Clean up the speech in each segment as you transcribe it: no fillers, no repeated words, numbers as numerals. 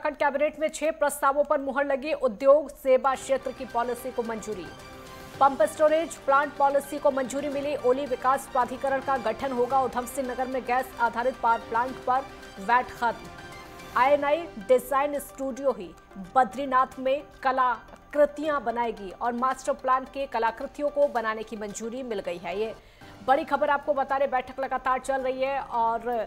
Uttarakhand cabinet में 6 प्रस्तावों पर मुहर लगी। उद्योग सेवा क्षेत्र की पॉलिसी को मंजूरी। पंप स्टोरेज प्लांट पॉलिसी को मंजूरी मिली। ओली विकास प्राधिकरण का गठन होगा। उधम सिंह नगर में गैस आधारित पावर प्लांट पर वैट खत्म। INI डिजाइन स्टूडियो ही बद्रीनाथ में कलाकृतियां बनाएगी और मास्टर प्लान के कलाकृतियों को बनाने की मंजूरी मिल गई है। ये बड़ी खबर आपको बता रहे, बैठक लगातार चल रही है और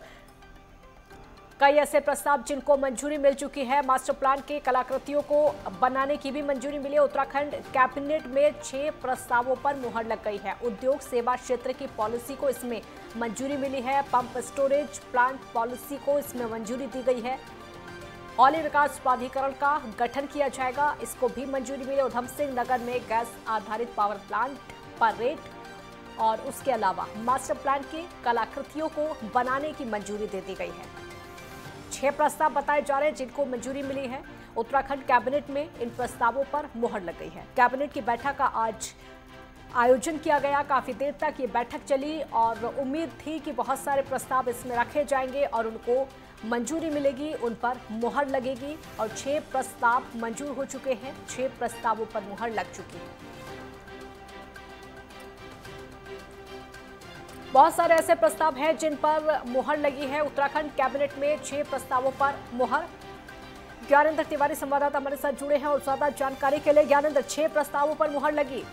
कई ऐसे प्रस्ताव जिनको मंजूरी मिल चुकी है। मास्टर प्लान के कलाकृतियों को बनाने की भी मंजूरी मिली है। उत्तराखंड कैबिनेट में 6 प्रस्तावों पर मुहर लग गई है। उद्योग सेवा क्षेत्र की पॉलिसी को इसमें मंजूरी मिली है। पंप स्टोरेज प्लांट पॉलिसी को इसमें मंजूरी दी गई है। ओली विकास प्राधिकरण का गठन किया जाएगा, इसको भी मंजूरी मिली। उधम सिंह नगर में गैस आधारित पावर प्लांट पर रेट और उसके अलावा मास्टर प्लान की कलाकृतियों को बनाने की मंजूरी दे दी गई है। 6 प्रस्ताव बताए जा रहे हैं जिनको मंजूरी मिली है। उत्तराखंड कैबिनेट में इन प्रस्तावों पर मुहर लग गई है। कैबिनेट की बैठक का आज आयोजन किया गया। काफी देर तक ये बैठक चली और उम्मीद थी कि बहुत सारे प्रस्ताव इसमें रखे जाएंगे और उनको मंजूरी मिलेगी, उन पर मुहर लगेगी और 6 प्रस्ताव मंजूर हो चुके हैं। 6 प्रस्तावों पर मुहर लग चुकी है। बहुत सारे ऐसे प्रस्ताव हैं जिन पर मुहर लगी है। उत्तराखंड कैबिनेट में 6 प्रस्तावों पर मुहर। ज्ञानेंद्र तिवारी संवाददाता हमारे साथ जुड़े हैं और ज्यादा जानकारी के लिए। ज्ञानेंद्र, 6 प्रस्तावों पर मुहर लगी।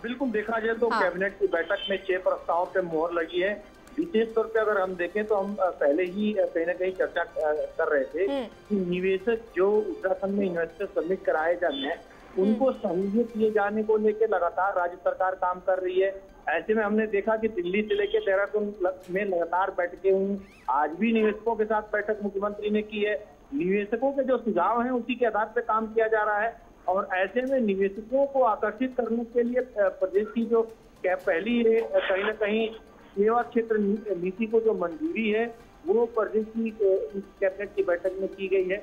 बिल्कुल, देखा जाए तो कैबिनेट की बैठक में 6 प्रस्तावों पर मुहर लगी है। विशेष तौर पे अगर हम देखें तो हम पहले ही कहीं ना कहीं चर्चा कर रहे थे कि निवेशक जो उत्तराखंड में इन्वेस्टर समिट कराए जाने हैं उनको सहूलियत दिए जाने को लेकर लगातार राज्य सरकार काम कर रही है। ऐसे में हमने देखा कि दिल्ली से लेकर देहरादून में लगातार बैठकें हुई। आज भी निवेशकों के साथ बैठक मुख्यमंत्री ने की है। निवेशकों के जो सुझाव हैं उसी के आधार पर काम किया जा रहा है और ऐसे में निवेशकों को आकर्षित करने के लिए प्रदेश की जो पहली कहीं ना कहीं सेवा क्षेत्र नीति को जो मंजूरी है वो प्रदेश की कैबिनेट की बैठक में की गई है।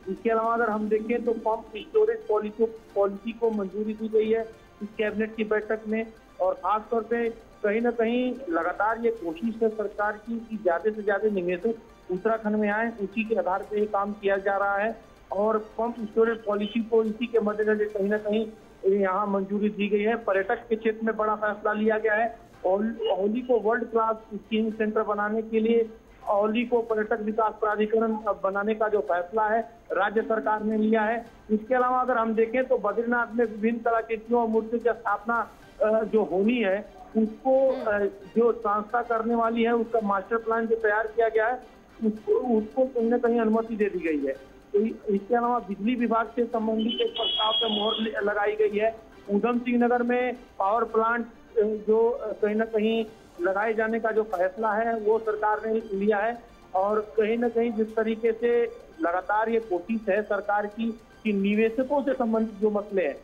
इसके अलावा अगर हम देखें तो पंप स्टोरेज पॉलिसी को मंजूरी दी गई है इस कैबिनेट की बैठक में और खासतौर पे कहीं ना कहीं लगातार ये कोशिश है सरकार की कि ज्यादा से ज्यादा निवेशक उत्तराखंड में आए, उसी के आधार पर ये काम किया जा रहा है और पंप स्टोरेज पॉलिसी को इसी के मद्देनजर कहीं ना कहीं यहाँ मंजूरी दी गई है। पर्यटक के क्षेत्र में बड़ा फैसला लिया गया है। ओली को वर्ल्ड क्लास स्कीइंग सेंटर बनाने के लिए ओली को पर्यटक विकास प्राधिकरण बनाने का जो फैसला है राज्य सरकार ने लिया है। इसके अलावा अगर हम देखें तो बद्रीनाथ में विभिन्न कलाकृतियों और मूर्ति की स्थापना जो होनी है उसको जो संस्था करने वाली है उसका मास्टर प्लान जो तैयार किया गया है उसको कहीं ना कहीं अनुमति दे दी गई है। तो इसके अलावा बिजली विभाग से संबंधित एक प्रस्ताव पर मुहर लगाई गई है। उधम सिंह नगर में पावर प्लांट जो कहीं ना कहीं लगाए जाने का जो फैसला है वो सरकार ने लिया है और कहीं ना कहीं जिस तरीके से लगातार ये कोशिश है सरकार की कि निवेशकों से संबंधित जो मसले हैं,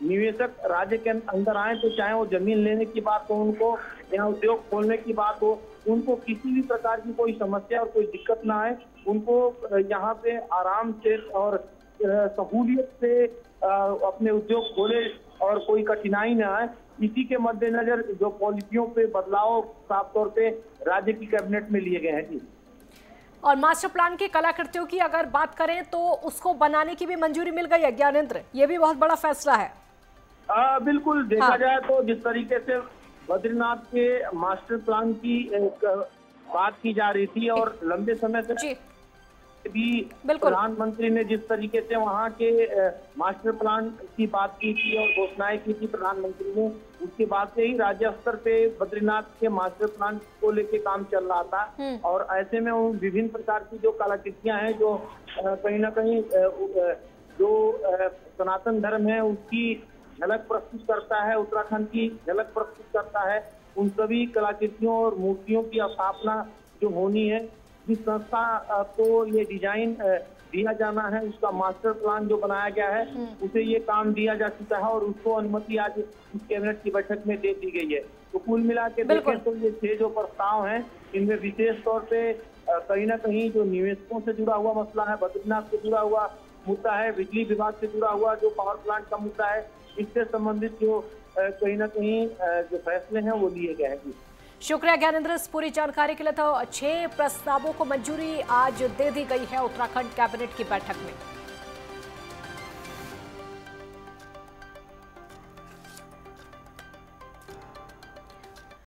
निवेशक राज्य के अंदर आए तो चाहे वो जमीन लेने की बात हो, उनको या उद्योग खोलने की बात हो, उनको किसी भी प्रकार की कोई समस्या और कोई दिक्कत ना आए, उनको यहाँ पे आराम से और सहूलियत से अपने उद्योग खोले और कोई कठिनाई ना आए, इसी के मद्देनजर जो पॉलिसियों पे बदलाव साफ तौर पे राज्य की कैबिनेट में लिए गए हैं जी। और मास्टर प्लान की कलाकृतियों की अगर बात करें तो उसको बनाने की भी मंजूरी मिल गई है। ज्ञानेंद्र, ये भी बहुत बड़ा फैसला है। बिल्कुल, देखा जाए तो जिस तरीके से बद्रीनाथ के मास्टर प्लान की बात की जा रही थी और लंबे समय से भी प्रधानमंत्री ने जिस तरीके से वहाँ के मास्टर प्लान की बात की थी और घोषणाएं की थी प्रधानमंत्री ने, उसके बाद से ही राज्य स्तर पे बद्रीनाथ के मास्टर प्लान को लेके काम चल रहा था और ऐसे में विभिन्न प्रकार की जो कलाकृतियां हैं जो कहीं ना कहीं जो सनातन धर्म है उसकी झलक प्रस्तुत करता है, उत्तराखंड की झलक प्रस्तुत करता है, उन सभी कलाकृतियों और मूर्तियों की स्थापना जो होनी है, जिस संस्था को ये डिजाइन दिया जाना है उसका मास्टर प्लान जो बनाया गया है उसे ये काम दिया जा चुका है और उसको अनुमति आज इस कैबिनेट की बैठक में दे दी गई है। तो कुल मिला के देखें तो ये 6 जो प्रस्ताव हैं इनमें विशेष तौर पे कहीं ना कहीं जो निवेशकों से जुड़ा हुआ मसला है, बद्रीनाथ से जुड़ा हुआ मुद्दा है, बिजली विभाग से जुड़ा हुआ जो पावर प्लांट का मुद्दा है, इससे संबंधित जो कहीं ना कहीं जो फैसले हैं वो लिए गए हैं। शुक्रिया ज्ञानेंद्र, इस पूरी जानकारी के लिए। तो 6 प्रस्तावों को मंजूरी आज दे दी गई है उत्तराखंड कैबिनेट की बैठक में।